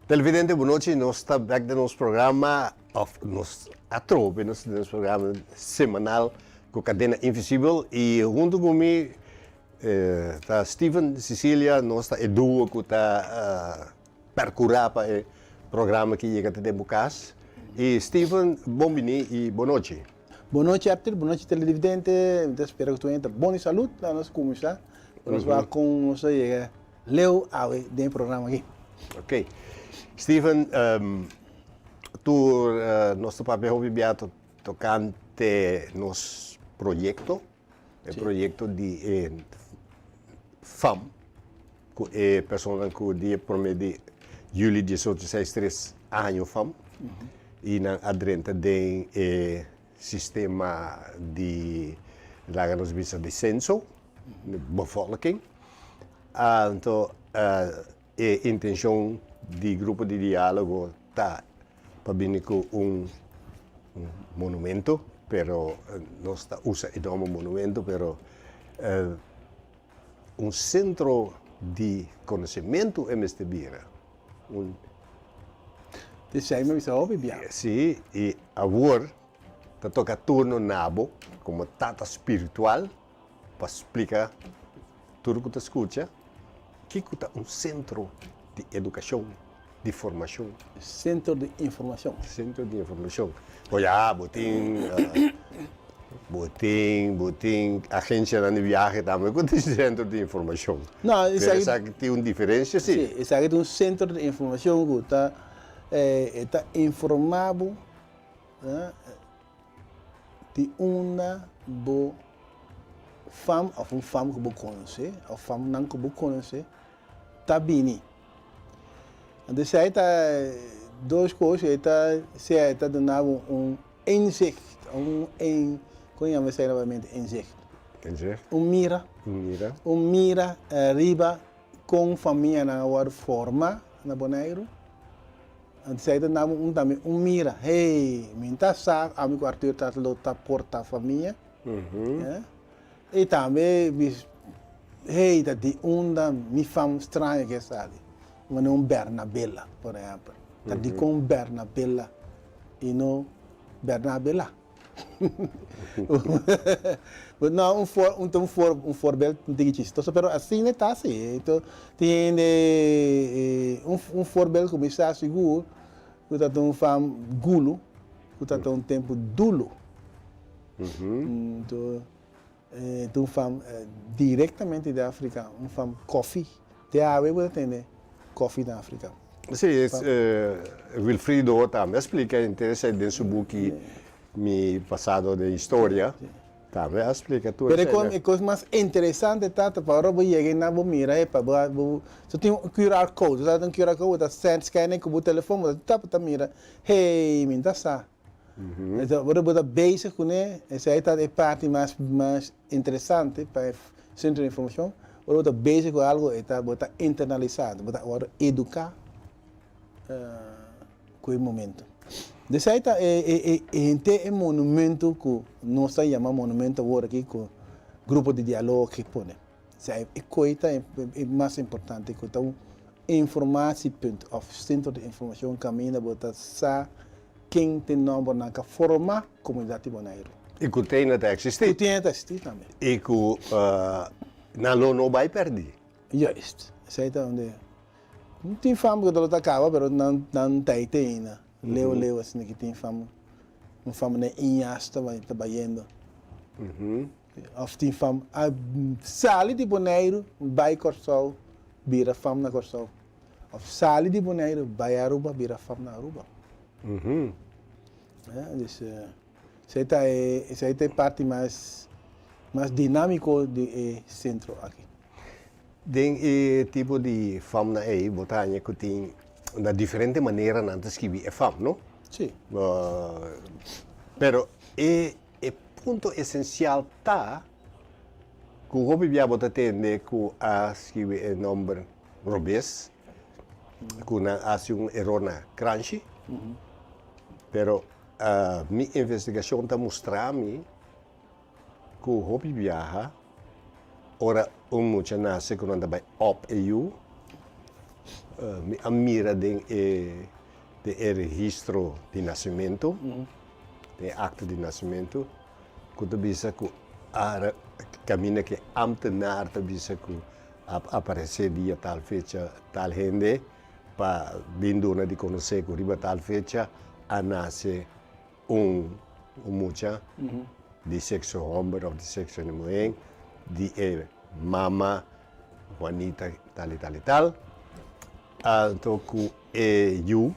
Televidente, boa noite. Nós estamos back no nosso programa, nos atrope, nosso programa semanal com Cadena Invisível. E junto comigo está Steven, Cecília, nós está Edu, que está percurar para o programa que chega até Bucas. E Steven, bom dia e boa noite. Boa noite, Arthur. Boa noite, televidente. Espero que tu entre bom e saúde para nós começar. Nós vamos com nós Leo Awe dentro do programa aqui. Ok. Steven, tu nosso papel é tocante nos projeto, o projeto de FAM, que é pessoa que dia por meio de julho de 1863 anos FAM, e na adrenta de sistema de lagos de censo, de bevolking. Então, a intenção do grupo de diálogo está para vir com monumento, pero não está usa o monumento, pero centro de conhecimento em este vira. Deixa-me me saber, bem. Sim, e agora está toca turno nabo como tata espiritual para explicar tudo que tu escuta, que é centro de educação, de formação. Centro de informação. Centro de informação. Olha, botem agência de viagem também, que tem centro de informação. Não, isso aí tem uma diferença, sim. Sim, isso aqui é um centro de informação que está informado de uma boa fama, ou uma fama que você conhece, ou fama não que você conhece, está bem. Então, se aí está duas coisas, está dando insecto, como chama-se novamente insecto? Mira riba com família na hora forma na boneiro. Então, se aí está dando também mira, hey, minta sabe, amigo Arthur está lá porta família. E também, hey, está de me fama estranha que sabe. Mas não Bernabella, por exemplo. Está de com Bernabella e não Bernabella. Não, um forbel de chistoso, mas assim não está assim. Então, tem forbel como está seguro, que está um fam gulo, que está um tempo dulo. Então, um fam diretamente da África, um fam coffee. Tem a ver, você entende? Coffee na África. Sim, Wilfrido também explica interessante nesse book meu passado de história. Também explica tudo. Mas a coisa mais interessante tá para você chegar na mira é para você tem um QR code, você tem um QR code, você scanner com o telefone, você tá mira, hey, minta sa. Então você bota basic com essa aí tá a parte mais interessante para centro de informação. Bota basic com algo está bota internalizado, bota agora educar com o momento. Dessa aí tá é monumento que nós chamamos monumento agora aqui com grupo de diálogo que põe. Essa é coisa é mais importante que então informação ponto of centro de informação caminha bota sa quem tem nome na forma comunidade bonairo. E que tem até existir. Que tem até existir também. E que não vai perder. Justo. Essa aí tá onde não tem fama que ela acaba, mas não tem ainda. Leo assim que tem fama, uma fama na inhasta vai trabalhando. Of tem fama a sali de boneiro vai corsol, vira fama na corsol. Of sali de boneiro vai Aruba, vira fama na Aruba. Essa aí é parte mais dinâmico do centro aqui. Tem tipo de fama aí, botanha que tem uma diferente maneira de escrever fama, não? Sim. Pero o ponto essencial está que o hobby bota tende que a escrever o nome Robes, que não há um erro na crunchy, pero minha investigação está mostrando que o hobby viaja ora mucha nasce quando vai op EU a mira de registro de nascimento, de acta de nascimento, que bisa que caminha que ambtenaar bisa que aparecer dia tal fecha, tal gente, para binduna de conhecer que riba tal fecha, a nascer mucha de sexo homem ou de sexo mulher, de mama, Juanita, tal e tal e tal. Então, eu,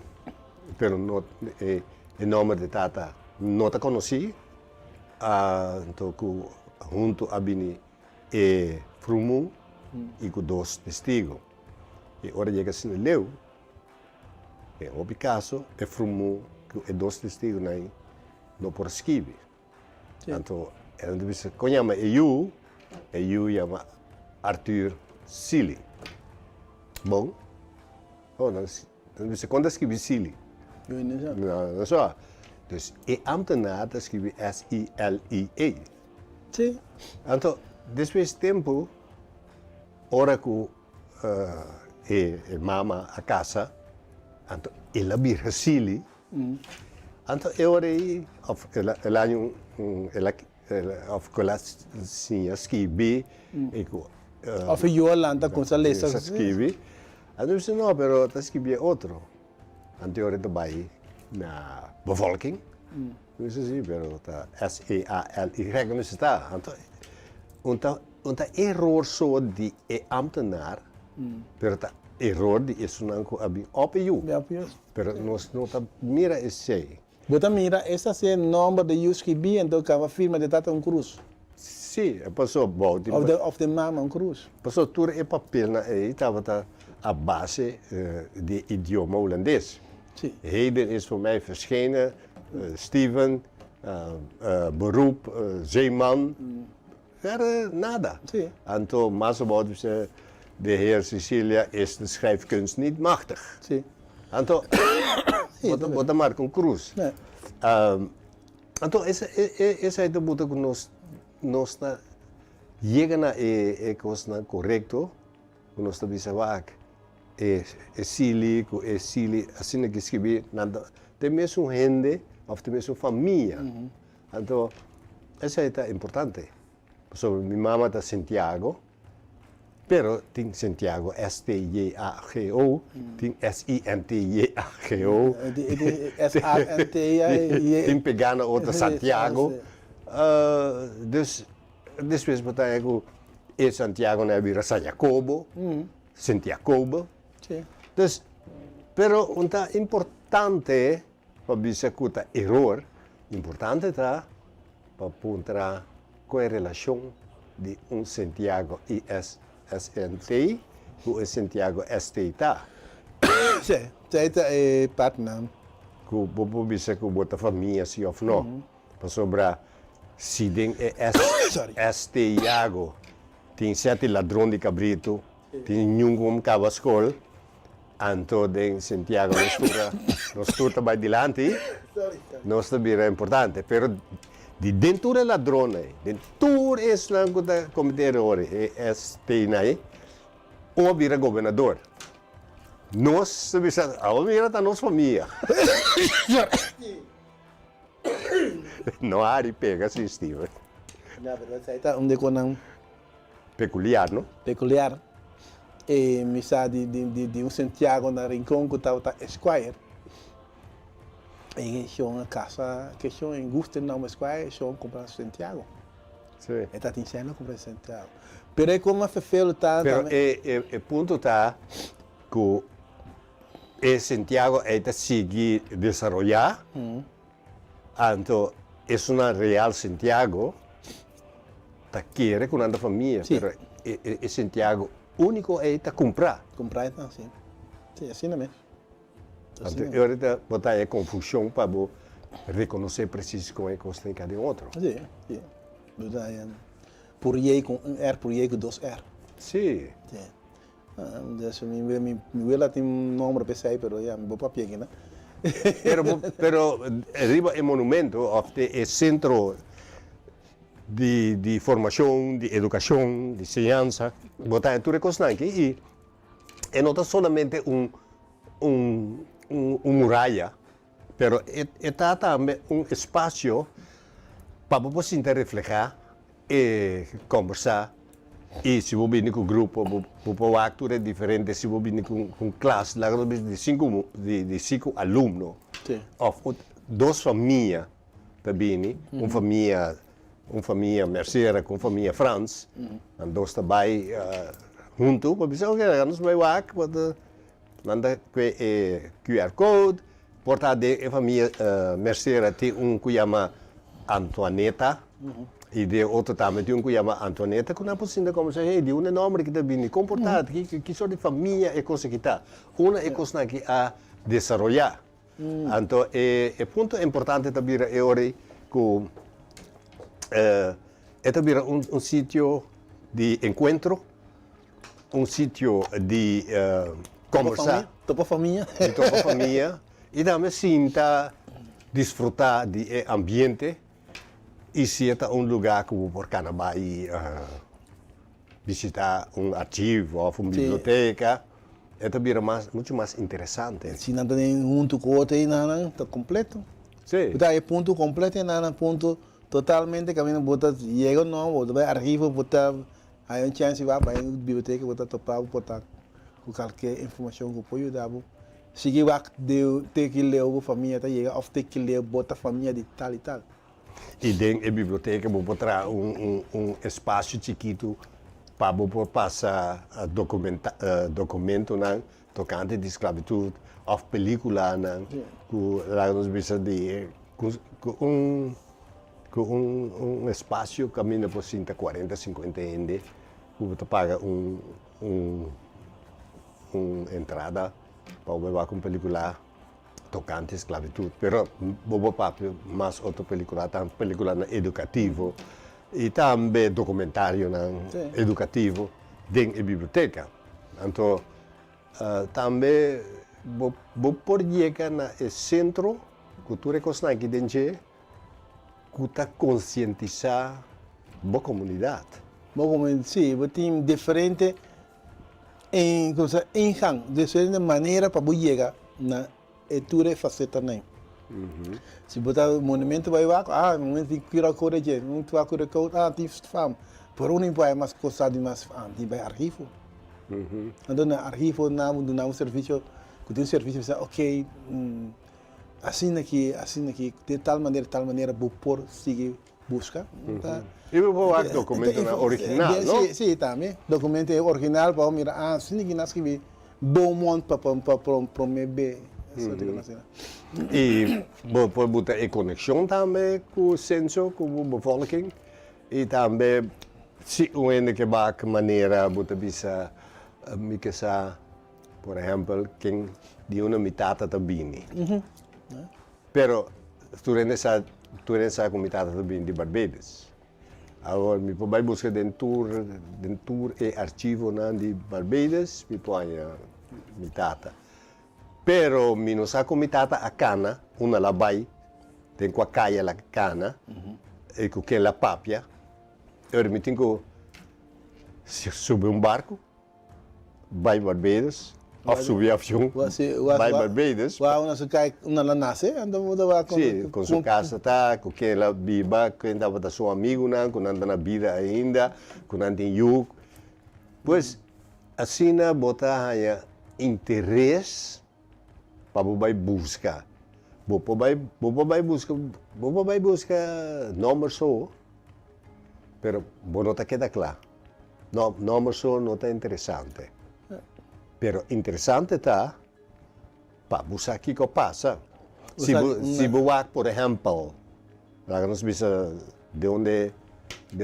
pero não, o nome de tata não te conheci. Então, junto a Bini, Frumu e com dois testigos. E ora chega assim, leu, o caso, Frumu, que dois testigos não por esquive. Então, ele disse, conhama eu chama Arthur Sili. Bom, dan disse, quando escrevi Sili? Não, só. Dus, ambtenaar escrevi S-I-L-I-E. Sim. Então, depois de tempo, ora que mama a casa, então, ela vira Sili. Então, eu orei, ela of ela sim escrevi, Of Yolanda com essa lista. escrevi. Então, eu disse, não, pero eu escrevi outro. Então, eu orei também na bevolking. Eu disse, sim, pero tá S-E-A-L-Y não está. Então, error só de ambtenaar, pero tá error de isso não é op you. Pero nós não tá mira esse. Bota mira, essa é o nome de you escrevi, então que a firma de tata cruz. Sim, passou bom. Of the mama cruz. Passou tudo e papel na estava a base de idioma holandês. Sim. Heden is voor mij verschenen, Steven, beroep, zeeman, verder nada. Sim. Anto Masselbouw zei, de heer Cecilia is de schrijfkunst niet machtig. Sim. Anto, wat maar com cruz. Nee. Anto, essa é a luta que nós chega na coisa correto, que nós estamos a Sili, assim que escrevi, tem mesmo gente, ou tem mesmo família. Então, essa é importante. Sobre minha mãe está Santiago, pero tem Santiago S-T-J-A-G-O, tem S-I-N-T-J-A-G-O, S-A-N-T-J-A-G-O. tem pegar na outra Santiago. Dus, depois botar Santiago na vira San Jacobo, Santiago. Sim. Dus, pero é importante para bisa que erro, importante está para apontar qual é a relação de Santiago ISNT com Santiago ST tá. Sim, essa é partner. Que o bisa que bota família se ou não. Para sobrar se tem Santiago, tem 7 ladrão de cabrito, tem nenhum cabo escola. Anto de Santiago não estuda mais adiante, não é importante, pero de dentro da ladrona, dentro esse não que cometer erro, este aí, ou vira governador. Nós sabemos, a vira da nossa família. Não há de pega assistir. Na verdade, essa é um deconão Peculiar, não? peculiar. E me sa de Santiago na Rincón que estava Esquire. E que uma casa que eu em Gusten não Esquire, eu comprar Santiago. Sim. E está dizendo comprar Santiago. Pero é como a Fefelo está Pero o ponto está que Santiago está seguir desenvolver. Então, é uma real Santiago que quer com a família, Sim. pero é Santiago único é comprar. comprar então sim. Sim, assim mesmo. Então, eu ahorita botar a confusão para reconhecer preciso como é que você tem cada outro. Sim, sim. Por I com R, por I com 2R. Sim. Sim. Então, mi abuela tem número PCI, pero já me vou para aqui, né? Pero arriba el monumento, of el centro de formación, de educación, de enseñanza, botar tu recostan aquí y E no solamente un muralla, pero está también un espacio para você reflejar e conversar. E se você vem com o grupo, você pode atuar diferente. Se você vem com classe, lá de cinco alunos, ou duas famílias também, uma família merceira com família Frans, e dois também juntos, para dizer, ok, nós vamos lá, nanda QR Code, portanto, a família merceira tem que chama Antoineta, e de outro também tem que chama Antoineta, que não é possível conversar, de um nome que está bem comportado, que sort de família é coisa que está, uma é coisa que a desenvolver. Então, o ponto importante também é hoje que é também sítio de encontro, sítio de conversar. Topa família. Topa família. E também sinta desfrutar do ambiente. E se é lugar que você pode visitar arquivo ou uma biblioteca, é também muito mais interessante. Se não tem junto com o outro, está completo. Sim. Então, é ponto completo, não ponto totalmente caminho, bota chega não, bota vai arquivo, bota aí um chance vai para a biblioteca, bota topar, bota com qualquer informação que pode dar. Se que vai ter que ler a família, tá chega, ou ter que ler bota família de tal e tal. E dentro da biblioteca, você pode ter espaço chiquito para você passar documento tocante de esclavitud, ou película, que lá nos precisa de um espaço que caminha por 40, 50 ende, você paga uma entrada para ver uma película tocante esclavitud, pero bobo papo mais outra película educativo e também documentário educativo dentro da biblioteca. Então, também vou por chegar no centro cultura coisa aqui dentro que está conscientizar a comunidade. Sim, você tem diferente em diferente maneira para você chegar na tudo faceta nem. Se botar o monumento vai lá, momento de curar cor de, muito a curar cor, tem fam. Por um vai mais coisa de mais tem vai arquivo. Então na arquivo não serviço, que tem serviço, ok, assim aqui, de tal maneira vou por seguir busca. E vou ver documento original, não? Sim, também. Documento original para mirar, assim que nós que bom monte para me ver. E pode botar a conexão também com o senso, com a bevolking. E também, se o que vai de maneira, você bisa, por exemplo, quem de uma metade também. Pero, tu não com metade também de Barbados. Agora, me pode buscar dentro e arquivo de Barbados, me põe metade. Pero mi no sa comitata a cana, una la vai, tem com a caia la cana, e com que la papia, eu me tenho subir barco, vai Barbados, ou subir avião, vai Barbados. Uma lá nasce, sim, com sua casa tá, com que ela viva, com estava da seu amigo, com anda na vida ainda, com anda em yug. Pois, assim na botar interesse para você buscar. Você vai buscar número só, pero você não está queda claro. Número só não está interessante. Pero interessante está para buscar o que passa. Se você, por exemplo, nós vimos de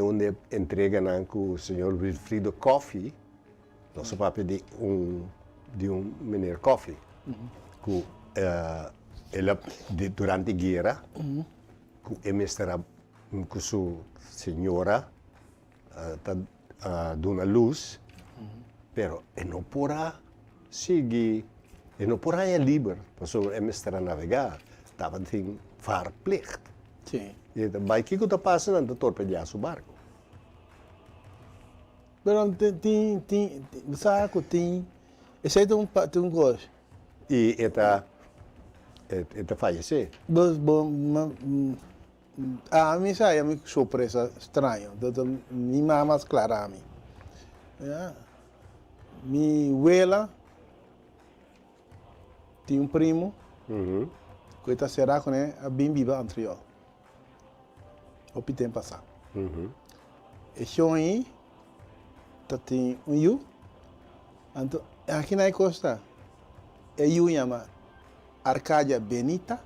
onde entrega o senhor Wilfrido Coffee, nós vamos pedir de menino Coffee. Que ela durante a guerra, que estava com sua senhora dando luz, pero não porá seguir, não porá é livre, porque ela estava navegar, estava sem verplicht. Sim. E vai que está passando, não torpedear o barco. Pero tem, sabe que tem Esse aí tem um gosto. E ele faleceu. A mim sai, a mim surpresa estranho. Minha mamãe mais clara a mim. Minha abuela tinha um primo, que está será com ele, a bem viva entre eu. O tempo passado. E aí, tem um yu, então aqui na costa, é yu chama Arcádia Benita,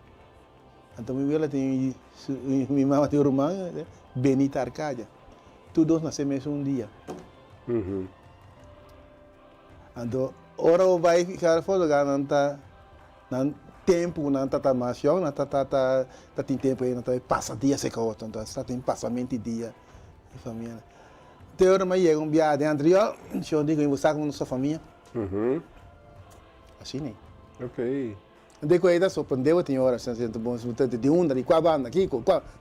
então minha abuela tem, minha mamãe tem irmã, Benita Arcádia. Todos nascemos mesmo dia. Então, ora vai ficar fora, não tá tempo, não tá mais jovem, não tá tem tempo aí, não tá passa dia se causa, então está tem passamento de dia de família. Tem hora mais chega dia dentro eu, eu digo, eu saco nossa família. Assim, né? Ok. Depois ainda surpreendeu, tem hora, assim, bom, de onda, de qual banda aqui,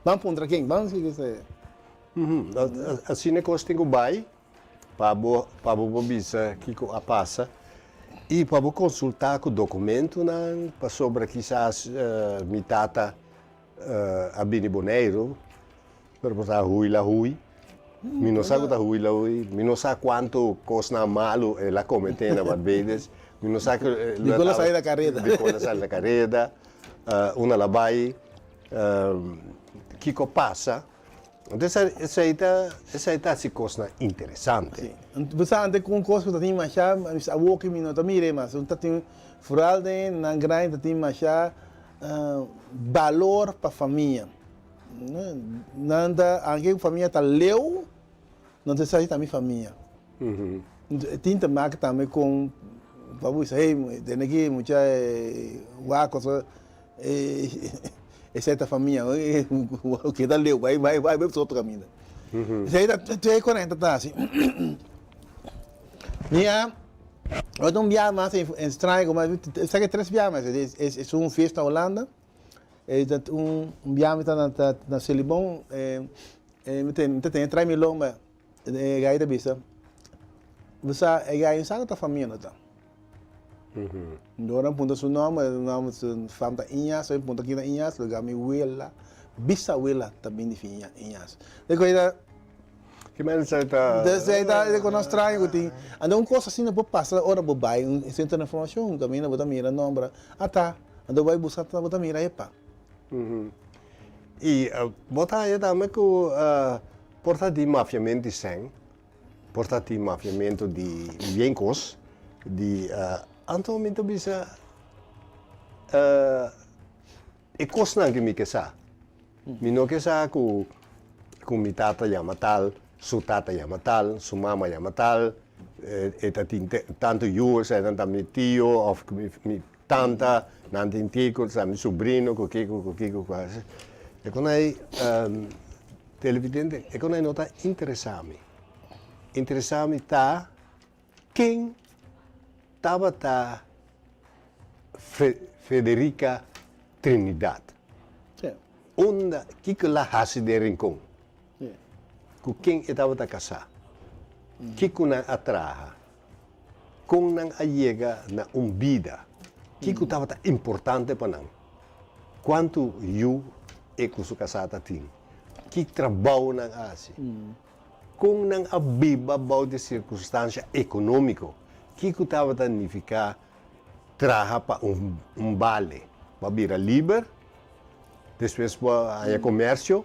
vamos contra quem, vamos que isso Assim é que eu tenho bai, para o bisa que a passa, e para consultar com o documento, para sobre quizás mi tata a Bini Boneiro, para botar hui la hui. Mi não sabe hui la hui, mi não sabe quanto costa malo la cometena, mas vezes, mi não sabe de quando sai da carreta. De quando sai da carreta, uma la bai, que passa. Então, essa aí está se coisa interessante. Você anda com coisa que tem mais chá, a boca me não mire, mas você tem fralda na grande tem mais chá valor para a família. Nada, alguém família está leu, não te sai também família. Tem também que também com vamos dizer, tem aqui muita coisa essa família, o que dá leu, vai para outro caminho. Isso aí tu é correto, tá assim. Minha, eu não viajo mais em estranho, mas sabe 3 viagens, é uma festa na Holanda, viagem na Celibon, tem 3 mil longas, gaita bisa. Você é gaita sabe da família, não tá? Orang punta sunama, nama famta Inhas, saya punta kita Inhas, lugar mi wela, bisa wela também de Inhas. Depois da Que mais você está? Desde da quando nós traímos tem, anda coisa assim não pode passar hora por baixo, um centro de informação, caminho botar mira nombra, tá, anda vai buscar botar mira epa. E botar aí também com porta de mafiamento de sangue, porta de mafiamento de biencos, de Anto minto bisa ikos na gimi kesa. Mino kesa ku mi tata llama tal, su tata llama tal, su mama llama tal, tanto yo, tanto mi tío, of mi tanta, nanti tico, mi sobrino, kiko, quase. E con lei televidente, e con lei nota interessami. Interessami ta quem estava Federica Trinidad. Onde que lá hasi de rincón. Com quem estava a casar. Que na atraha. Com nang ayega na vida. Que estava importante para nang. Quanto eu e com sua casada tinha. Que trabalho nang asi. Com nang abiba bao de circunstância econômico. Que estava a significar trabalhar para vale, para vir livre, depois para o comércio,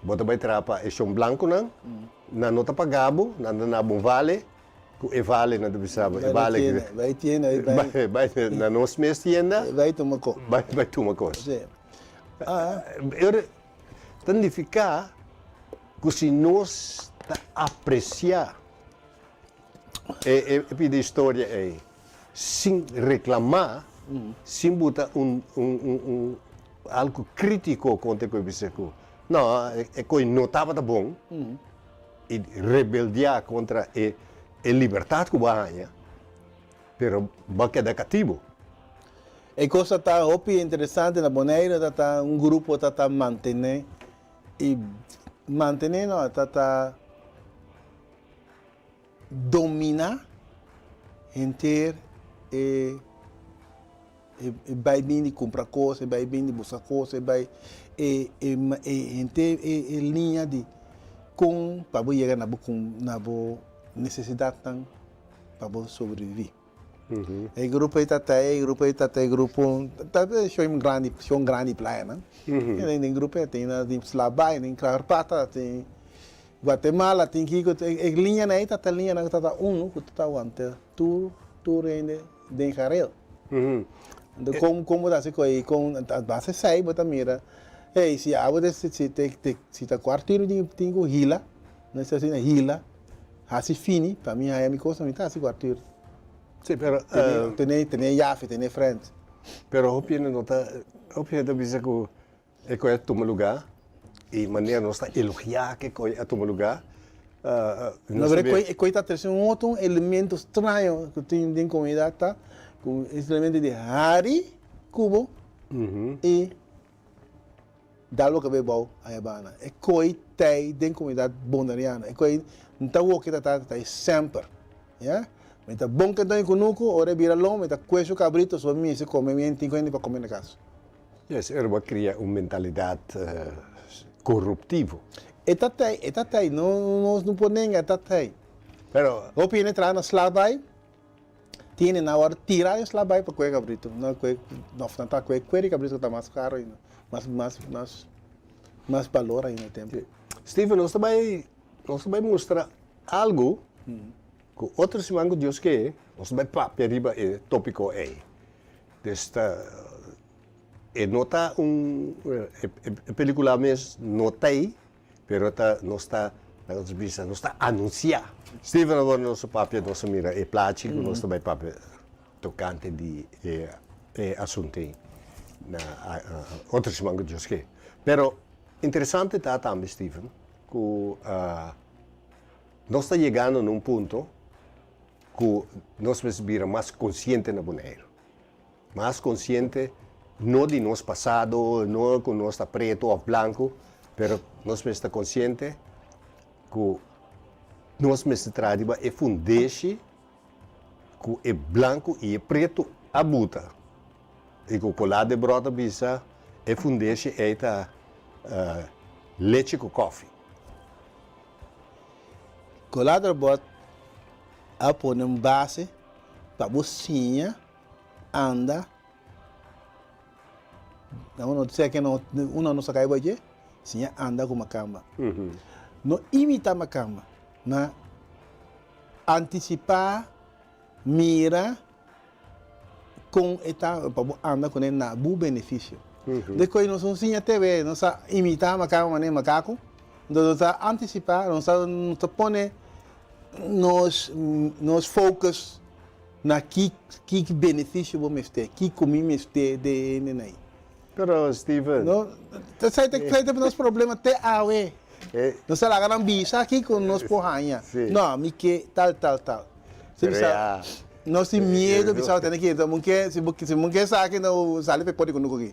bota vai trabalhar para chão branco não, na nota pagabo, na vale, e vale na devisava, e vale vai na nossa mês tienda, vai tomar coisa, vai tomar coisa. Eu significa que se nós apreciar pedir história aí, sem reclamar, sem botar algo crítico contra o que você não, é que não estava bom e rebeldia contra a liberdade cubana, pero vai quedar cativo. E coisa tá interessante na Bonaire, tá grupo tá manter e manter não tá dominar inteiro vai bem de comprar coisas, vai bem de buscar coisas, vai ter linha de com para chegar na necessidade para sobreviver. O grupo está grupo show um grande praia, né? Tem grupo tem Slabai, tem Carpata, tem Guatemala, tem Kiko, linha na está linha na está que está ante tu rende de Jarel. Então como dá se com a base sai bota mira. Se a água se está quartinho tem hila, não sei se é hila, assim fini, para mim é a minha coisa, me está assim quartinho. Sim, pero Tem Yafe, tem frente. pero opinião da bisa que é toma lugar e maneira não está elogiar que é toma lugar. Na verdade, está trazendo outro elemento estranho que tem em comunidade, tá? Com esse elemento de hari, cubo e dalo que bebeu a Yabana. É coi tem em comunidade bondariana. É coi não está o que está sempre, yeah? Mas tá bom que estou em conuco, ora vira longo, mas tá coisa cabrito, só mim se come, me tem para comer na casa. Yes, vai criar uma mentalidade corruptiva. Eta tem, não pode negar, eta tem. Pero O pine entrar na slabai, tiene na hora tirar o slabai para comer cabrito, não tá comer cabrito tá mais caro ainda, mais valor ainda no tempo. Steven, nós também mostrar algo que outros mangos Deus que nós vai periba é tópico aí. Desta nota película mesmo notei, pero não está anunciar. Steven agora nosso papel nosso mira é plástico, nós também papel tocante de assunto na outros mangos Deus que. Pero interessante tá também Steven, que nós está chegando num ponto que nós precisamos ser mais conscientes na Bonaire. Mais consciente, não de nosso passado, não que nós está preto ou branco, mas nós precisamos estar conscientes que nós precisamos trabalhar e fundeixe que é branco e é preto a buta. E que o colado de brota bisa é fundeixe é leite com café. Colado bot a pôr uma base para você anda. Não sei que não se cai baje, sim anda com uma cama. Não imita uma cama, na antecipar, mira com eta para anda com na bu benefício. Depois nós não tinha TV, não sa imitar uma cama nem macaco, nós antecipar, nós põe nos focus na que benefício vamos ter, que comimos ter de neném. Pero Steven, não, sai tem nosso problema até awe. Não sei lá, não bisa aqui com nós porranha. Não, me que tal. Você sabe? Nós temos medo, bisa tem que então se não quer sair não sale para pode conosco aqui.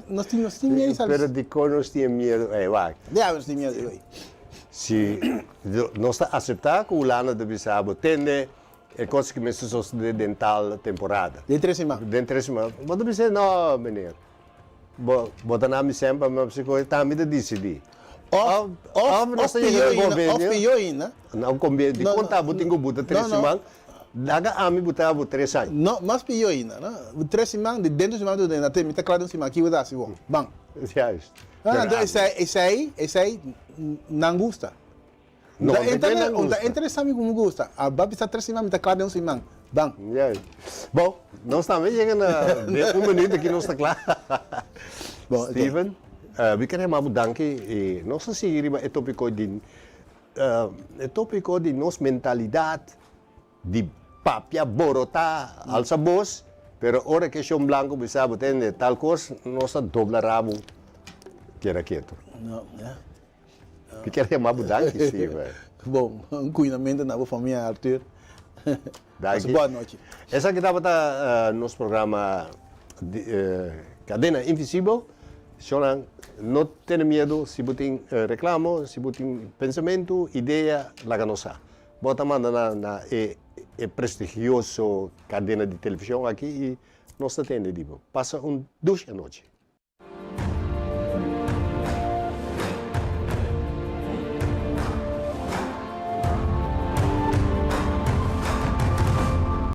Nós temos medo, sabe? Pero de nós temos medo, vai. Nós temos medo. Se nós aceitar que o lana de bisabo tende é coisa que me de dental temporada. De 3 semanas. De 3 semanas. Mas você não, menino. Bota na minha sempre, mas você está me decidir. Off ainda. Não convém de contar, botinho buta 3 semanas. Daga ami buta 3 anos. Não, mas pior ainda, né? 3 semanas de dentro de semana do dentro, até me tá claro em cima aqui vai dar assim, bom. Já isso. Esse aí não gosta. Não interessa como gosta. A babi está 3 semanas, me tá claro em cima. Bom. Bom, nós também chegamos a 1 minuto aqui, nós está claro. Bom, Steven, we queremos bedanken e não sei se é tópico de nossa mentalidade de papia borota alça boss, pero ora que é branco bisa botende tal coisa, nós doblaramos que quieto. Não, We queremos bedanken, Steven. Bom, cuidamento na família Arthur. Boa noite. Essa que estava no nosso programa Cadena Invisível. Não tenha medo, se você tem reclamo, se você tem pensamento, ideia, larga nossa. Bota manda na é prestigioso cadena de televisão aqui e nós atende, tipo, passa 2 à noite.